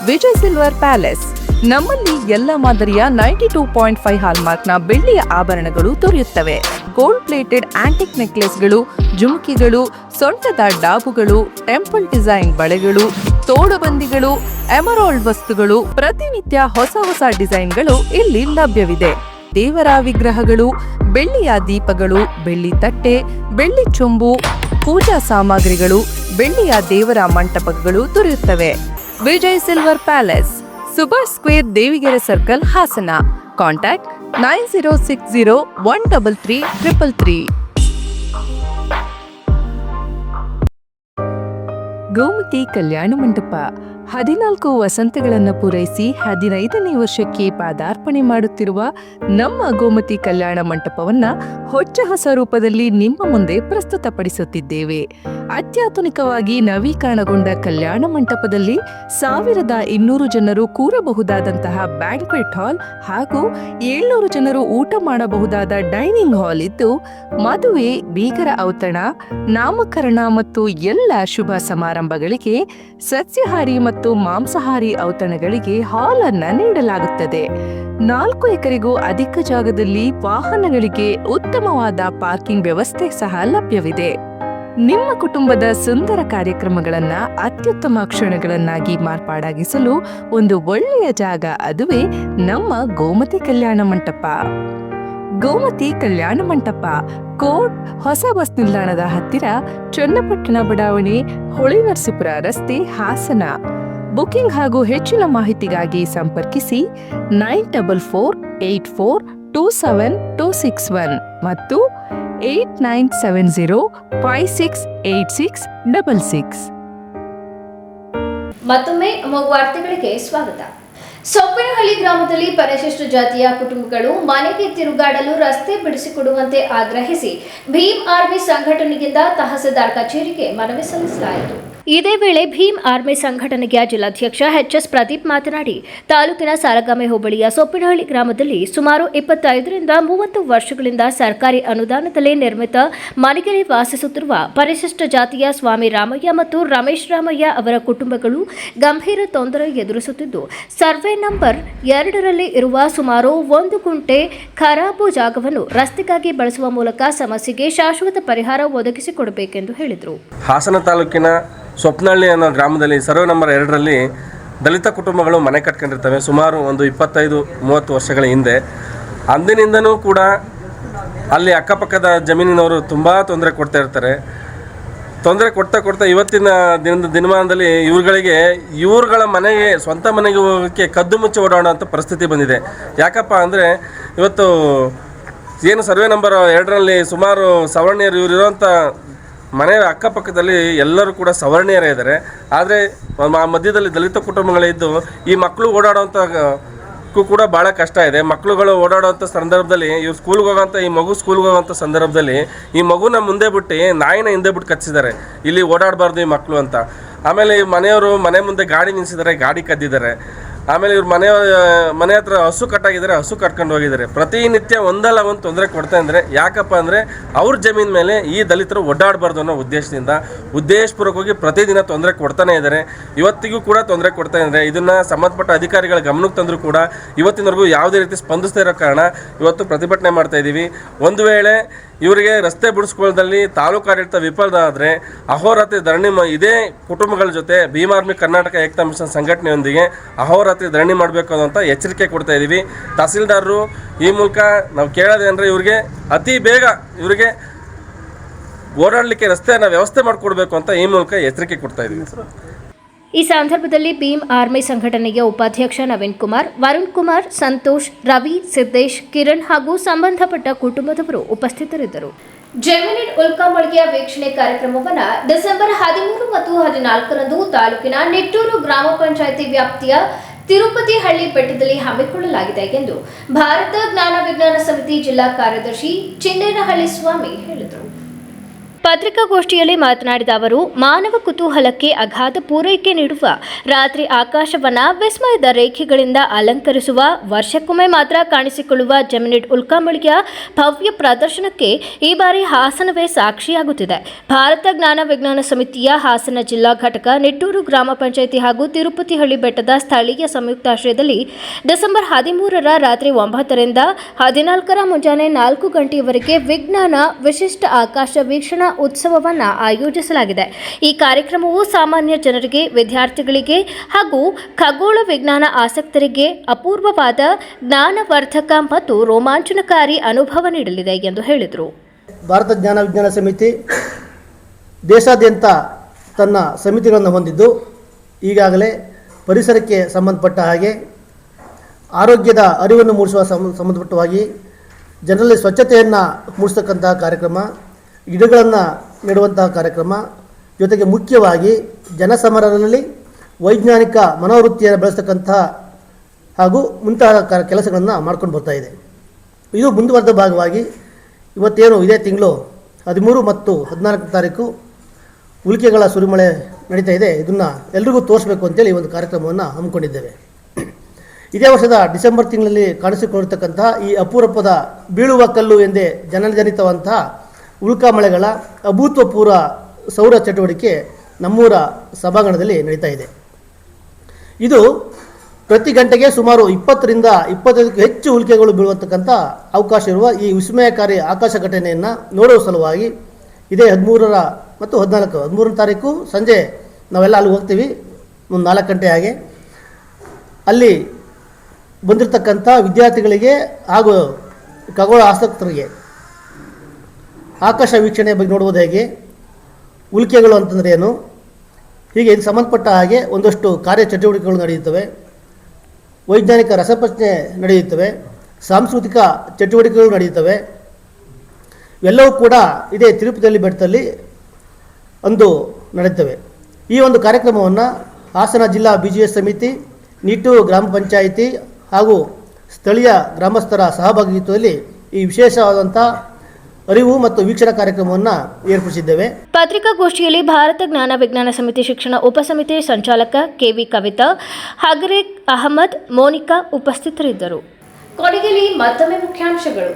ವಿಜಯ್ ಸಿಲ್ವರ್ ಪ್ಯಾಲೇಸ್. ನಮ್ಮಲ್ಲಿ ಎಲ್ಲ ಮಾದರಿಯ 92.5 ಹಾಲ್ಮಾರ್ಕ್ನ ಬೆಳ್ಳಿಯ ಆಭರಣಗಳು ದೊರೆಯುತ್ತವೆ. ಗೋಲ್ಡ್ ಪ್ಲೇಟೆಡ್ ಆಂಟಿಕ್ ನೆಕ್ಲೆಸ್ಗಳು, ಜುಮುಕಿಗಳು, ಸೊಂಟದ ಡಾಬುಗಳು, ಟೆಂಪಲ್ ಡಿಸೈನ್ ಬಳೆಗಳು, ತೋಡುಬಂದಿಗಳು, ಎಮರಾಲ್ಡ್ ವಸ್ತುಗಳು, ಪ್ರತಿನಿತ್ಯ ಹೊಸ ಹೊಸ ಡಿಸೈನ್ಗಳು ಇಲ್ಲಿ ಲಭ್ಯವಿದೆ. ದೇವರ ವಿಗ್ರಹಗಳು, ಬೆಳ್ಳಿಯ ದೀಪಗಳು, ಬೆಳ್ಳಿ ತಟ್ಟೆ, ಬೆಳ್ಳಿ ಚೊಂಬು, ಪೂಜಾ ಸಾಮಗ್ರಿಗಳು, ಬೆಳ್ಳಿಯ ದೇವರ ಮಂಟಪಗಳು ದೊರೆಯುತ್ತವೆ. Vijay silver palace, Subhash square, Devigere circle, Hassan. Contact 9060 133 333. Gomathi Kalyana Mantapa 14 ವಸಂತಗಳನ್ನು ಪೂರೈಸಿ 15ನೇ ವರ್ಷಕ್ಕೆ ಪಾದಾರ್ಪಣೆ ಮಾಡುತ್ತಿರುವ ನಮ್ಮ ಗೋಮತಿ ಕಲ್ಯಾಣ ಮಂಟಪವನ್ನ ಹೊಚ್ಚ ಹೊಸ ರೂಪದಲ್ಲಿ ನಿಮ್ಮ ಮುಂದೆ ಪ್ರಸ್ತುತಪಡಿಸುತ್ತಿದ್ದೇವೆ. ಅತ್ಯಾಧುನಿಕವಾಗಿ ನವೀಕರಣಗೊಂಡ ಕಲ್ಯಾಣ ಮಂಟಪದಲ್ಲಿ 1200 ಜನರು ಕೂರಬಹುದಾದಂತಹ ಬ್ಯಾಂಕ್ವೆಟ್ ಹಾಲ್ ಹಾಗೂ 700 ಜನರು ಊಟ ಮಾಡಬಹುದಾದ ಡೈನಿಂಗ್ ಹಾಲ್ ಇದ್ದು, ಮದುವೆ, ಬೀಗರ ಔತಣ, ನಾಮಕರಣ ಮತ್ತು ಎಲ್ಲ ಶುಭ ಸಮಾರಂಭಗಳಿಗೆ ಸಸ್ಯಾಹಾರಿ ಮತ್ತು ಮಾಂಸಾಹಾರಿ ಔತಣಗಳಿಗೆ ಹಾಲ್ ಅನ್ನ ನೀಡಲಾಗುತ್ತದೆ. 4 ಎಕರೆಗೂ ಅಧಿಕ ಜಾಗದಲ್ಲಿ ವಾಹನಗಳಿಗೆ ಉತ್ತಮವಾದ ಪಾರ್ಕಿಂಗ್ ವ್ಯವಸ್ಥೆ ಸಹ ಲಭ್ಯವಿದೆ. ನಿಮ್ಮ ಕುಟುಂಬದ ಸುಂದರ ಕಾರ್ಯಕ್ರಮಗಳನ್ನ ಅತ್ಯುತ್ತಮ ಕ್ಷಣಗಳನ್ನಾಗಿ ಮಾರ್ಪಾಡಾಗಿಸಲು ಒಂದು ಒಳ್ಳೆಯ ಜಾಗ, ಅದುವೇ ನಮ್ಮ ಗೋಮತಿ ಕಲ್ಯಾಣ ಮಂಟಪ. ಗೋಮತಿ ಕಲ್ಯಾಣ ಮಂಟಪ, ಕೋಟ್ ಹೊಸ ಬಸ್ ನಿಲ್ದಾಣದ ಹತ್ತಿರ, ಚನ್ನಪಟ್ಟಣ ಬಡಾವಣೆ, ಹೊಳೆನರಸೀಪುರ ರಸ್ತೆ, ಹಾಸನ. ಬುಕಿಂಗ್ ಹಾಗೂ ಹೆಚ್ಚಿನ ಮಾಹಿತಿಗಾಗಿ ಸಂಪರ್ಕಿಸಿ 9484272661 ಮತ್ತು 8970568666. ಮತ್ತೊಮ್ಮೆ ವಾರ್ತೆಗಳಿಗೆ ಸ್ವಾಗತ. ಸೊಪ್ಪಿನಹಳ್ಳಿ ಗ್ರಾಮದಲ್ಲಿ ಪರಿಶಿಷ್ಟ ಜಾತಿಯ ಕುಟುಂಬಗಳು ಮನೆಗೆ ತಿರುಗಾಡಲು ರಸ್ತೆ ಬಿಡಿಸಿಕೊಡುವಂತೆ ಆಗ್ರಹಿಸಿ ಭೀಮ್ ಆರ್ಮಿ ಸಂಘಟನೆಯಿಂದ ತಹಸೀಲ್ದಾರ್ ಕಚೇರಿಗೆ ಮನವಿ ಸಲ್ಲಿಸಲಾಯಿತು. ಇದೇ ವೇಳೆ ಭೀಮ್ ಆರ್ಮಿ ಸಂಘಟನೆಯ ಜಿಲ್ಲಾಧ್ಯಕ್ಷ ಎಚ್.ಎಸ್. ಪ್ರದೀಪ್ ಮಾತನಾಡಿ, ತಾಲೂಕಿನ ಸಾಲಗಾಮೆ ಹೋಬಳಿಯ ಸೊಪ್ಪಿನಹಳ್ಳಿ ಗ್ರಾಮದಲ್ಲಿ ಸುಮಾರು 25ರಿಂದ 30 ವರ್ಷಗಳಿಂದ ಸರ್ಕಾರಿ ಅನುದಾನದಲ್ಲಿ ನಿರ್ಮಿತ ಮನೆಯಲ್ಲಿ ವಾಸಿಸುತ್ತಿರುವ ಪರಿಶಿಷ್ಟ ಜಾತಿಯ ಸ್ವಾಮಿ ರಾಮಯ್ಯ ಮತ್ತು ರಮೇಶ್ ರಾಮಯ್ಯ ಅವರ ಕುಟುಂಬಗಳು ಗಂಭೀರ ತೊಂದರೆ ಎದುರಿಸುತ್ತಿದ್ದು, ಸರ್ವೆ ನಂಬರ್ 2ರಲ್ಲಿ ಇರುವ ಸುಮಾರು 1 ಗುಂಟೆ ಖರಾಬು ಜಾಗವನ್ನು ರಸ್ತೆಗಾಗಿ ಬಳಸುವ ಮೂಲಕ ಸಮಸ್ಯೆಗೆ ಶಾಶ್ವತ ಪರಿಹಾರ ಒದಗಿಸಿಕೊಡಬೇಕೆಂದು ಹೇಳಿದರು. ಹಾಸನ ತಾಲೂಕಿನ ಸೊಪ್ನಹಳ್ಳಿ ಅನ್ನೋ ಗ್ರಾಮದಲ್ಲಿ ಸರ್ವೆ ನಂಬರ್ 2ರಲ್ಲಿ ದಲಿತ ಕುಟುಂಬಗಳು ಮನೆ ಕಟ್ಕೊಂಡಿರ್ತವೆ. ಸುಮಾರು ಒಂದು 25-30 ವರ್ಷಗಳ ಹಿಂದೆ. ಅಂದಿನಿಂದನೂ ಕೂಡ ಅಲ್ಲಿ ಅಕ್ಕಪಕ್ಕದ ಜಮೀನಿನವರು ತುಂಬ ತೊಂದರೆ ಕೊಡ್ತಾ ಇರ್ತಾರೆ. ತೊಂದರೆ ಕೊಡ್ತಾ ಇವತ್ತಿನ ದಿನಮಾನದಲ್ಲಿ ಇವ್ರುಗಳ ಮನೆಗೆ ಸ್ವಂತ ಮನೆಗೆ ಹೋಗೋಕ್ಕೆ ಕದ್ದು ಮುಚ್ಚಿ ಓಡಾಡೋಂಥ ಪರಿಸ್ಥಿತಿ ಬಂದಿದೆ. ಯಾಕಪ್ಪ ಅಂದರೆ ಇವತ್ತು ಏನು ಸರ್ವೆ ನಂಬರ್ 2ರಲ್ಲಿ ಸುಮಾರು ಸವರ್ಣೀಯರು ಇವರಿರುವಂಥ ಮನೆ ಅಕ್ಕಪಕ್ಕದಲ್ಲಿ ಎಲ್ಲರೂ ಕೂಡ ಸವರ್ಣೀಯರೇ ಇದ್ದಾರೆ. ಆದರೆ ಮಧ್ಯದಲ್ಲಿ ದಲಿತ ಕುಟುಂಬಗಳಿದ್ದು ಈ ಮಕ್ಕಳು ಓಡಾಡೋವಂಥ ಕೂಡ ಭಾಳ ಕಷ್ಟ ಇದೆ. ಮಕ್ಕಳುಗಳು ಓಡಾಡೋವಂಥ ಸಂದರ್ಭದಲ್ಲಿ ಇವ್ರು ಸ್ಕೂಲ್ಗೆ ಹೋಗೋಂಥ ಈ ಮಗು ಸ್ಕೂಲ್ಗೆ ಹೋಗೋಂಥ ಸಂದರ್ಭದಲ್ಲಿ ಈ ಮಗುನ ಮುಂದೆ ಬಿಟ್ಟು ನಾಯಿನ ಹಿಂದೆ ಬಿಟ್ಟು ಕಚ್ಚಿದ್ದಾರೆ, ಇಲ್ಲಿ ಓಡಾಡಬಾರ್ದು ಈ ಮಕ್ಕಳು ಅಂತ. ಆಮೇಲೆ ಈ ಮನೆಯವರು ಮನೆ ಮುಂದೆ ಗಾಡಿ ನಿಲ್ಲಿಸಿದ್ದಾರೆ, ಗಾಡಿ ಕದ್ದಿದ್ದಾರೆ. ಆಮೇಲೆ ಇವ್ರ ಮನೆ ಹತ್ರ ಹಸು ಕಟ್ಟಾಗಿದ್ದಾರೆ, ಹಸು ಕಟ್ಕೊಂಡು ಹೋಗಿದ್ದಾರೆ. ಪ್ರತಿನಿತ್ಯ ಒಂದಲ್ಲ ಒಂದು ತೊಂದರೆ ಕೊಡ್ತಾ ಇದ್ದಾರೆ. ಯಾಕಪ್ಪ ಅಂದರೆ ಅವ್ರ ಜಮೀನ್ ಮೇಲೆ ಈ ದಲಿತರು ಓಡಾಡಬಾರ್ದು ಅನ್ನೋ ಉದ್ದೇಶದಿಂದ ಉದ್ದೇಶಪೂರ್ವಕವಾಗಿ ಪ್ರತಿದಿನ ತೊಂದರೆ ಕೊಡ್ತಾನೆ ಇದ್ದಾರೆ. ಇವತ್ತಿಗೂ ಕೂಡ ತೊಂದರೆ ಕೊಡ್ತಾ ಇದ್ದಾರೆ. ಇದನ್ನು ಸಂಬಂಧಪಟ್ಟ ಅಧಿಕಾರಿಗಳ ಗಮನಕ್ಕೆ ತಂದರೂ ಕೂಡ ಇವತ್ತಿನವರೆಗೂ ಯಾವುದೇ ರೀತಿ ಸ್ಪಂದಿಸ್ತಾ ಇರೋ ಕಾರಣ ಇವತ್ತು ಪ್ರತಿಭಟನೆ ಮಾಡ್ತಾ ಇದ್ದೀವಿ. ಒಂದು ವೇಳೆ ಇವರಿಗೆ ರಸ್ತೆ ಬಿಡಿಸ್ಕೊಳ್ಳೋದ್ರಲ್ಲಿ ತಾಲೂಕು ಆಡಳಿತ ವಿಫಲ ಆದರೆ ಅಹೋರಾತ್ರಿ ಧರಣಿ ಇದೇ ಕುಟುಂಬಗಳ ಜೊತೆ ಭೀಮ್ ಆರ್ಮಿ ಕರ್ನಾಟಕ ಏಕತಾ ಮಿಷನ್ ಸಂಘಟನೆಯೊಂದಿಗೆ ಅಹೋರಾತ್ರಿ ಧರಣಿ ಮಾಡಬೇಕು ಅಂತ ಎಚ್ಚರಿಕೆ ಕೊಡ್ತಾ ಇದ್ದೀವಿ. ತಹಸೀಲ್ದಾರರು ಈ ಮೂಲಕ ನಾವು ಕೇಳೋದೇನೆಂದರೆ ಇವರಿಗೆ ಅತಿ ಬೇಗ ಇವರಿಗೆ ಓಡಾಡಲಿಕ್ಕೆ ರಸ್ತೆಯನ್ನು ವ್ಯವಸ್ಥೆ ಮಾಡಿಕೊಡ್ಬೇಕು ಅಂತ ಈ ಮೂಲಕ ಎಚ್ಚರಿಕೆ ಕೊಡ್ತಾ ಇದ್ದೀವಿ. ಈ ಸಂದರ್ಭದಲ್ಲಿ ಭೀಮ್ ಆರ್ಮಿ ಸಂಘಟನೆಯ ಉಪಾಧ್ಯಕ್ಷ ನವೀನ್ ಕುಮಾರ್, ವರುಣ್ ಕುಮಾರ್, ಸಂತೋಷ್, ರವಿ, ಸಿದ್ದೇಶ್, ಕಿರಣ್ ಹಾಗೂ ಸಂಬಂಧಪಟ್ಟ ಕುಟುಂಬದವರು ಉಪಸ್ಥಿತರಿದ್ದರು. ಜೆಮಿನಿಟ್ ಉಲ್ಕಾಮಳಿಗೆಯ ವೀಕ್ಷಣೆ ಕಾರ್ಯಕ್ರಮವನ್ನು ಡಿಸೆಂಬರ್ 13 ಮತ್ತು 14ರಂದು ತಾಲೂಕಿನ ನಿಟ್ಟೂರು ಗ್ರಾಮ ಪಂಚಾಯಿತಿ ವ್ಯಾಪ್ತಿಯ ತಿರುಪತಿ ಹಳ್ಳಿ ಬೆಟ್ಟದಲ್ಲಿ ಹಮ್ಮಿಕೊಳ್ಳಲಾಗಿದೆ ಎಂದು ಭಾರತ ಜ್ಞಾನ ವಿಜ್ಞಾನ ಸಮಿತಿ ಜಿಲ್ಲಾ ಕಾರ್ಯದರ್ಶಿ ಚಿನ್ನೇನಹಳ್ಳಿ ಸ್ವಾಮಿ ಹೇಳಿದರು. ಪತ್ರಿಕಾಗೋಷ್ಠಿಯಲ್ಲಿ ಮಾತನಾಡಿದ ಅವರು, ಮಾನವ ಕುತೂಹಲಕ್ಕೆ ಅಗಾಧ ಪೂರೈಕೆ ನೀಡುವ ರಾತ್ರಿ ಆಕಾಶವನ್ನ ವಿಸ್ಮಯದ ರೇಖೆಗಳಿಂದ ಅಲಂಕರಿಸುವ, ವರ್ಷಕ್ಕೊಮ್ಮೆ ಮಾತ್ರ ಕಾಣಿಸಿಕೊಳ್ಳುವ ಜೆಮಿನಿಟ್ ಉಲ್ಕಾಮಳಿಗೆಯ ಭವ್ಯ ಪ್ರದರ್ಶನಕ್ಕೆ ಈ ಬಾರಿ ಹಾಸನವೇ ಸಾಕ್ಷಿಯಾಗುತ್ತಿದೆ. ಭಾರತ ಜ್ಞಾನ ವಿಜ್ಞಾನ ಸಮಿತಿಯ ಹಾಸನ ಜಿಲ್ಲಾ ಘಟಕ ನಿಟ್ಟೂರು ಗ್ರಾಮ ಪಂಚಾಯಿತಿ ಹಾಗೂ ತಿರುಪತಿ ಹಳ್ಳಿ ಬೆಟ್ಟದ ಸ್ಥಳೀಯ ಸಂಯುಕ್ತಾಶ್ರಯದಲ್ಲಿ ಡಿಸೆಂಬರ್ 13ರ ರಾತ್ರಿ 9ರಿಂದ 14ರ ಮುಂಜಾನೆ 4 ಗಂಟೆಯವರೆಗೆ ವಿಜ್ಞಾನ ವಿಶಿಷ್ಟ ಆಕಾಶ ವೀಕ್ಷಣಾ ಉತ್ಸವವನ್ನು ಆಯೋಜಿಸಲಾಗಿದೆ. ಈ ಕಾರ್ಯಕ್ರಮವು ಸಾಮಾನ್ಯ ಜನರಿಗೆ, ವಿದ್ಯಾರ್ಥಿಗಳಿಗೆ ಹಾಗೂ ಖಗೋಳ ವಿಜ್ಞಾನ ಆಸಕ್ತರಿಗೆ ಅಪೂರ್ವವಾದ ಜ್ಞಾನವರ್ಧಕ ಮತ್ತು ರೋಮಾಂಚನಕಾರಿ ಅನುಭವ ನೀಡಲಿದೆ ಎಂದು ಹೇಳಿದರು. ಭಾರತ ಜ್ಞಾನ ವಿಜ್ಞಾನ ಸಮಿತಿ ದೇಶಾದ್ಯಂತ ತನ್ನ ಸಮಿತಿಗಳನ್ನು ಹೊಂದಿದ್ದು ಈಗಾಗಲೇ ಪರಿಸರಕ್ಕೆ ಸಂಬಂಧಪಟ್ಟ ಹಾಗೆ, ಆರೋಗ್ಯದ ಅರಿವನ್ನು ಮೂಡಿಸುವ ಸಂಬಂಧಪಟ್ಟವಾಗಿ ಜನರಲ್ಲಿ ಸ್ವಚ್ಛತೆಯನ್ನು ಮೂಡಿಸ್ತಕ್ಕಂತಹ ಕಾರ್ಯಕ್ರಮ, ಗಿಡಗಳನ್ನು ನೆಡುವಂತಹ ಕಾರ್ಯಕ್ರಮ, ಜೊತೆಗೆ ಮುಖ್ಯವಾಗಿ ಜನಸಮರದಲ್ಲಿ ವೈಜ್ಞಾನಿಕ ಮನೋವೃತ್ತಿಯನ್ನು ಬೆಳೆಸ್ತಕ್ಕಂತಹ ಹಾಗೂ ಮುಂತಾದ ಕೆಲಸಗಳನ್ನು ಮಾಡ್ಕೊಂಡು ಬರ್ತಾ ಇದೆ. ಇದು ಮುಂದುವರೆದ ಭಾಗವಾಗಿ ಇವತ್ತೇನು ಇದೇ ತಿಂಗಳು 13 ಮತ್ತು 14 ತಾರೀಕು ಉಲ್ಕೆಗಳ ಸುರಿಮಳೆ ನಡೀತಾ ಇದೆ. ಇದನ್ನು ಎಲ್ರಿಗೂ ತೋರಿಸಬೇಕು ಅಂತೇಳಿ ಈ ಒಂದು ಕಾರ್ಯಕ್ರಮವನ್ನು ಹಮ್ಮಿಕೊಂಡಿದ್ದೇವೆ. ಇದೇ ವರ್ಷದ ಡಿಸೆಂಬರ್ ತಿಂಗಳಲ್ಲಿ ಕಾಣಿಸಿಕೊಂಡಿರ್ತಕ್ಕಂತಹ ಈ ಅಪೂರ್ವದ ಬೀಳುವ ಕಲ್ಲು ಎಂದೇ ಜನಜನಿತವಂತಹ ಉಲ್ಕಾಮಳೆಗಳ ಅಭೂತಪೂರ್ವ ಸೌರ ಚಟುವಟಿಕೆ ನಮ್ಮೂರ ಸಭಾಂಗಣದಲ್ಲಿ ನಡೀತಾ ಇದೆ. ಇದು ಪ್ರತಿ ಗಂಟೆಗೆ ಸುಮಾರು 20ರಿಂದ 25ಕ್ಕೂ ಹೆಚ್ಚು ಉಲ್ಕೆಗಳು ಬೀಳುವಂತಕ್ಕಂಥ ಅವಕಾಶ ಇರುವ ಈ ವಿಸ್ಮಯಕಾರಿ ಆಕಾಶ ಘಟನೆಯನ್ನು ನೋಡುವ ಸಲುವಾಗಿ ಇದೇ 13 ಮತ್ತು 14 ತಾರೀಕು ಸಂಜೆ ನಾವೆಲ್ಲ ಅಲ್ಲಿ ಹೋಗ್ತೀವಿ. ಒಂದು 4 ಗಂಟೆ ಹಾಗೆ ಅಲ್ಲಿ ಬಂದಿರತಕ್ಕಂಥ ವಿದ್ಯಾರ್ಥಿಗಳಿಗೆ ಹಾಗೂ ಖಗೋಳ ಆಸಕ್ತರಿಗೆ ಆಕಾಶ ವೀಕ್ಷಣೆ ಬಗ್ಗೆ ನೋಡುವುದು ಹೇಗೆ, ಉಲ್ಕೆಗಳು ಅಂತಂದರೆ ಏನು, ಹೀಗೆ ಇದಕ್ಕೆ ಸಂಬಂಧಪಟ್ಟ ಹಾಗೆ ಒಂದಷ್ಟು ಕಾರ್ಯಚಟುವಟಿಕೆಗಳು ನಡೆಯುತ್ತವೆ. ವೈಜ್ಞಾನಿಕ ರಸಪ್ರಶ್ನೆ ನಡೆಯುತ್ತವೆ, ಸಾಂಸ್ಕೃತಿಕ ಚಟುವಟಿಕೆಗಳು ನಡೆಯುತ್ತವೆ. ಇವೆಲ್ಲವೂ ಕೂಡ ಇದೇ ತಿರುಪತಿಯಲ್ಲಿ ಬೆಟ್ಟದಲ್ಲಿ ಅಂದು ನಡೆಯುತ್ತವೆ. ಈ ಒಂದು ಕಾರ್ಯಕ್ರಮವನ್ನು ಹಾಸನ ಜಿಲ್ಲಾ BGS ಸಮಿತಿ, ನಿಟ್ಟೂರು ಗ್ರಾಮ ಪಂಚಾಯಿತಿ ಹಾಗೂ ಸ್ಥಳೀಯ ಗ್ರಾಮಸ್ಥರ ಸಹಭಾಗಿತ್ವದಲ್ಲಿ ಈ ವಿಶೇಷವಾದಂಥ ಅರಿವು ಮತ್ತು ವೀಕ್ಷಣಾ ಕಾರ್ಯಕ್ರಮವನ್ನು ಏರ್ಪಡಿಸಿದ್ದೇವೆ. ಪತ್ರಿಕಾಗೋಷ್ಠಿಯಲ್ಲಿ ಭಾರತ ಜ್ಞಾನ ವಿಜ್ಞಾನ ಸಮಿತಿ ಶಿಕ್ಷಣ ಉಪಸಮಿತಿ ಸಂಚಾಲಕ KV ಕವಿತಾ, ಹಗರೇಕ್ ಅಹಮದ್, ಮೋನಿಕಾ ಉಪಸ್ಥಿತರಿದ್ದರು. ಕೊನೆಯಲ್ಲಿ ಮತ್ತೊಮ್ಮೆ ಮುಖ್ಯಾಂಶಗಳು.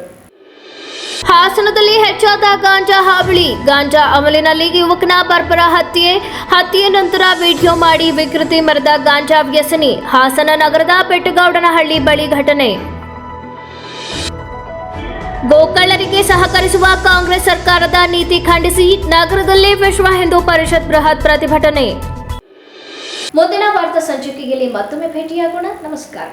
ಹಾಸನದಲ್ಲಿ ಹೆಚ್ಚಾದ ಗಾಂಜಾ ಹಾವಳಿ, ಗಾಂಜಾ ಅಮಲಿನಲ್ಲಿ ಯುವಕನ ಬರ್ಬರ ಹತ್ಯೆ ನಂತರ ವಿಡಿಯೋ ಮಾಡಿ ವಿಕೃತಿ ಮೆರೆದ ಗಾಂಜಾ ವ್ಯಸನಿ, ಹಾಸನ ನಗರದ ಬೆಟ್ಟಗೌಡನಹಳ್ಳಿ ಬಳಿ ಘಟನೆ. ಗೋಕಳ್ಳರಿಗೆ ಸಹಕರಿಸುವ ಕಾಂಗ್ರೆಸ್ ಸರ್ಕಾರದ ನೀತಿ ಖಂಡಿಸಿ ನಗರದಲ್ಲಿ ವಿಶ್ವ ಹಿಂದೂ ಪರಿಷತ್ ಬೃಹತ್ ಪ್ರತಿಭಟನೆ. ಮುಂದಿನ ವಾರ್ತಾ ಸಂಚಿಕೆಯಲ್ಲಿ ಮತ್ತೊಮ್ಮೆ ಭೇಟಿಯಾಗೋಣ. ನಮಸ್ಕಾರ.